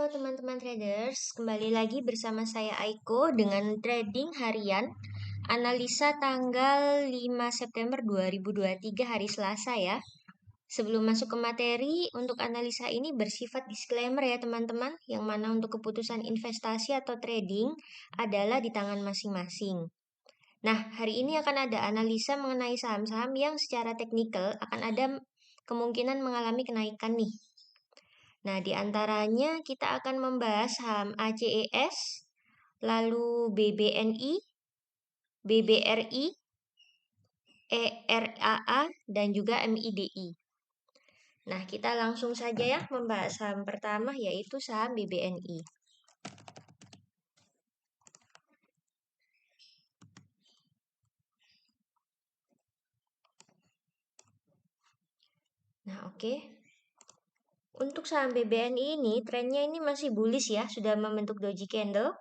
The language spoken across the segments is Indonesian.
teman-teman traders, kembali lagi bersama saya Aiko dengan trading harian analisa tanggal 5 September 2023 hari Selasa ya. Sebelum masuk ke materi, untuk analisa ini bersifat disclaimer ya teman-teman, yang mana untuk keputusan investasi atau trading adalah di tangan masing-masing. Nah, hari ini akan ada analisa mengenai saham-saham yang secara teknikal akan ada kemungkinan mengalami kenaikan nih. Nah, di antaranya kita akan membahas saham ACES, lalu BBNI, BBRI, ERAA, dan juga MIDI. Nah, kita langsung saja ya membahas saham pertama yaitu saham BBNI. Nah, oke. Untuk saham BBNI ini, trennya ini masih bullish ya, sudah membentuk doji candle.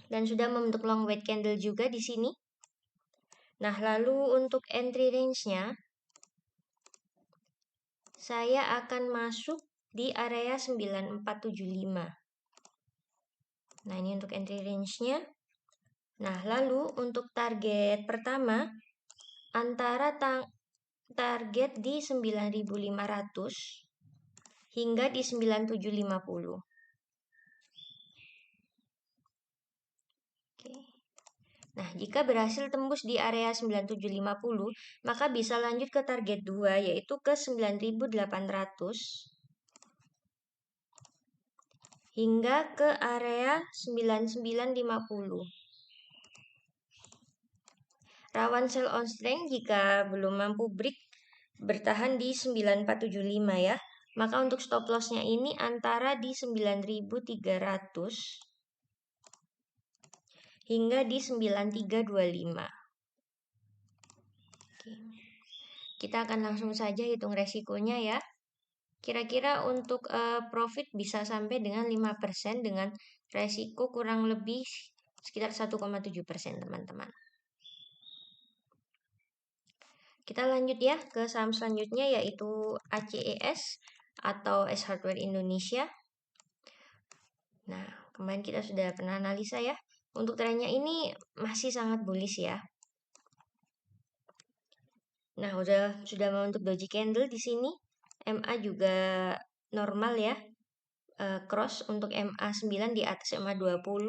Dan sudah membentuk long weight candle juga di sini. Nah, lalu untuk entry range-nya, saya akan masuk di area 9475. Nah, ini untuk entry range-nya. Nah, lalu untuk target pertama, antara target di 9500 hingga di 9750. Oke. Nah, jika berhasil tembus di area 9750, maka bisa lanjut ke target 2, yaitu ke 9800 hingga ke area 9950. Rawan sell on strength jika belum mampu break bertahan di 9475 ya. Maka untuk stop loss-nya ini antara di 9300 hingga di 9325. Oke. Kita akan langsung saja hitung resikonya ya. Kira-kira untuk profit bisa sampai dengan 5% dengan resiko kurang lebih sekitar 1,7% teman-teman. Kita lanjut ya ke saham selanjutnya yaitu ACES atau S Hardware Indonesia. Nah, kemarin kita sudah pernah analisa ya. Untuk trennya ini masih sangat bullish ya. Nah, sudah membentuk doji candle di sini. MA juga normal ya. Cross untuk MA9 di atas MA20.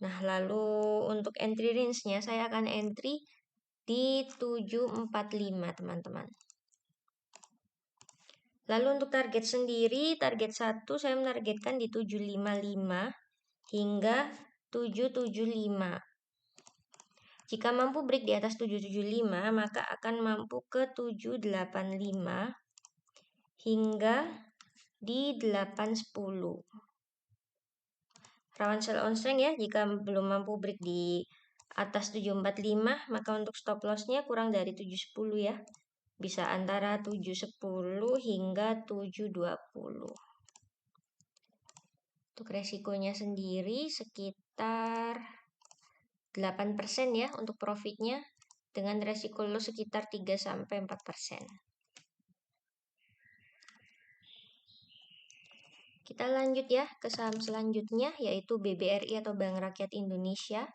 Nah, lalu untuk entry range-nya saya akan entry di 745 teman-teman. Lalu untuk target sendiri, target 1 saya menargetkan di 755 hingga 775. Jika mampu break di atas 775, maka akan mampu ke 785 hingga di 810. Rawan sell on strength ya, jika belum mampu break di atas 745, maka untuk stop loss-nya kurang dari 710 ya. Bisa antara 710 hingga 720. Untuk resikonya sendiri sekitar 8% ya untuk profitnya, dengan resiko loss sekitar 3-4%. Kita lanjut ya ke saham selanjutnya yaitu BBRI atau Bank Rakyat Indonesia.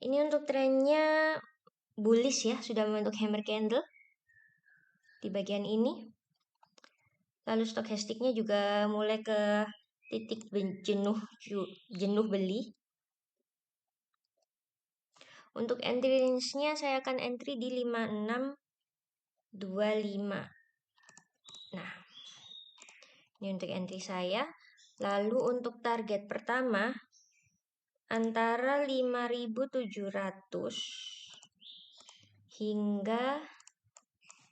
Ini untuk trennya bullish ya, sudah membentuk hammer candle di bagian ini. Lalu stokastiknya juga mulai ke titik jenuh beli. Untuk entry range-nya saya akan entry di 5625. Nah, ini untuk entry saya. Lalu untuk target pertama antara 5700 hingga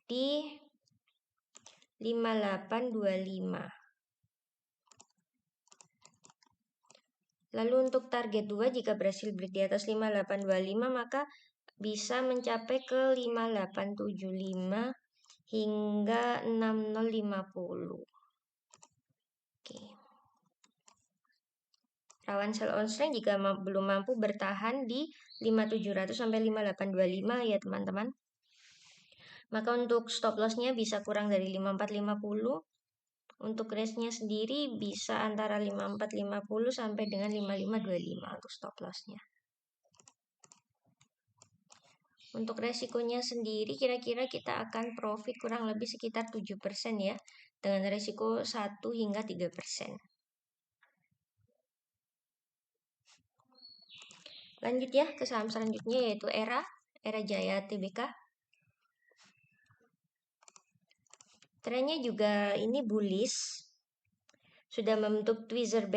di 5825. Lalu untuk target 2 jika berhasil break di atas 5825 maka bisa mencapai ke 5875 hingga 6050. Oke. Rawan sell on strength jika belum mampu bertahan di 5700 sampai 5825 ya teman-teman. Maka untuk stop lossnya bisa kurang dari 5450. Untuk range-nya sendiri bisa antara 5450 sampai dengan 5525 untuk stop lossnya. Untuk resikonya sendiri kira-kira kita akan profit kurang lebih sekitar 7% ya, dengan resiko 1 hingga 3%. Lanjut ya ke saham selanjutnya yaitu Era Jaya Tbk. Trennya juga ini bullish. Sudah membentuk tweezer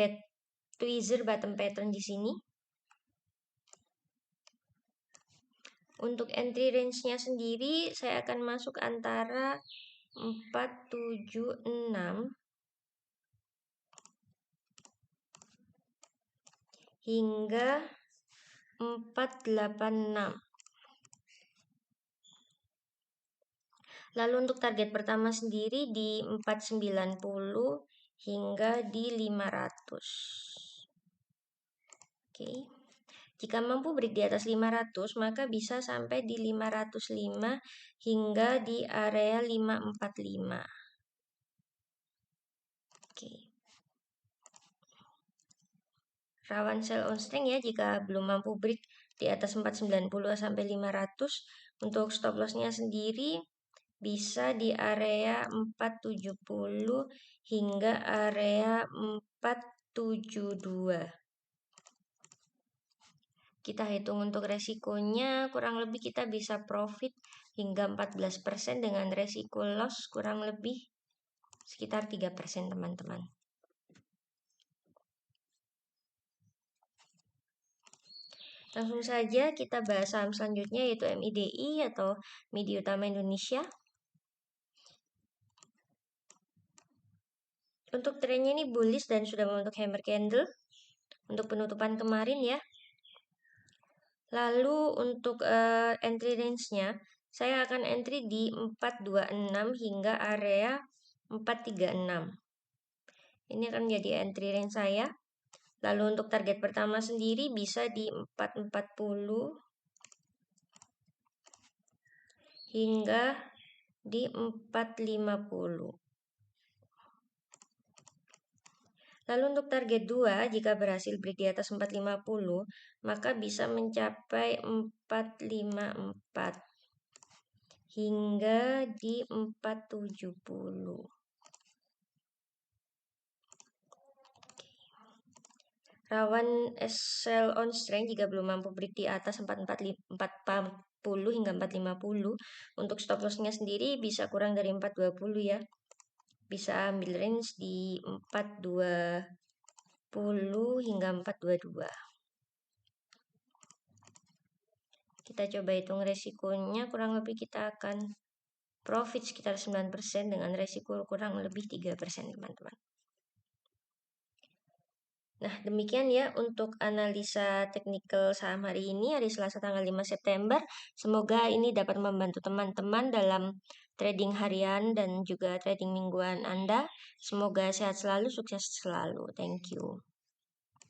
bottom pattern di sini. Untuk entry range-nya sendiri saya akan masuk antara 476 hingga 486. Lalu untuk target pertama sendiri di 490 hingga di 500. Oke. Jika mampu break di atas 500, maka bisa sampai di 505 hingga di area 545. Oke. Rawan sell on strength ya jika belum mampu break di atas 490 sampai 500. Untuk stop loss-nya sendiri bisa di area 470 hingga area 472. Kita hitung untuk resikonya, kurang lebih kita bisa profit hingga 14% dengan resiko loss kurang lebih sekitar 3% teman-teman. Langsung saja kita bahas saham selanjutnya yaitu MIDI atau Media Utama Indonesia. Untuk trennya ini bullish dan sudah membentuk hammer candle untuk penutupan kemarin ya. Lalu untuk entry range-nya, saya akan entry di 426 hingga area 436. Ini akan menjadi entry range saya. Lalu untuk target pertama sendiri bisa di 440 hingga di 450. Lalu untuk target 2, jika berhasil break di atas 450, maka bisa mencapai 454 hingga di 470. Rawan sell on strength jika belum mampu break di atas 440 hingga 450. Untuk stop loss-nya sendiri bisa kurang dari 420 ya. Bisa ambil range di 420 hingga 422. Kita coba hitung resikonya, kurang lebih kita akan profit sekitar 9% dengan resiko kurang lebih 3% teman-teman. Nah, demikian ya untuk analisa teknikal saham hari ini, hari Selasa tanggal 5 September. Semoga ini dapat membantu teman-teman dalam trading harian dan juga trading mingguan Anda. Semoga sehat selalu, sukses selalu. Thank you.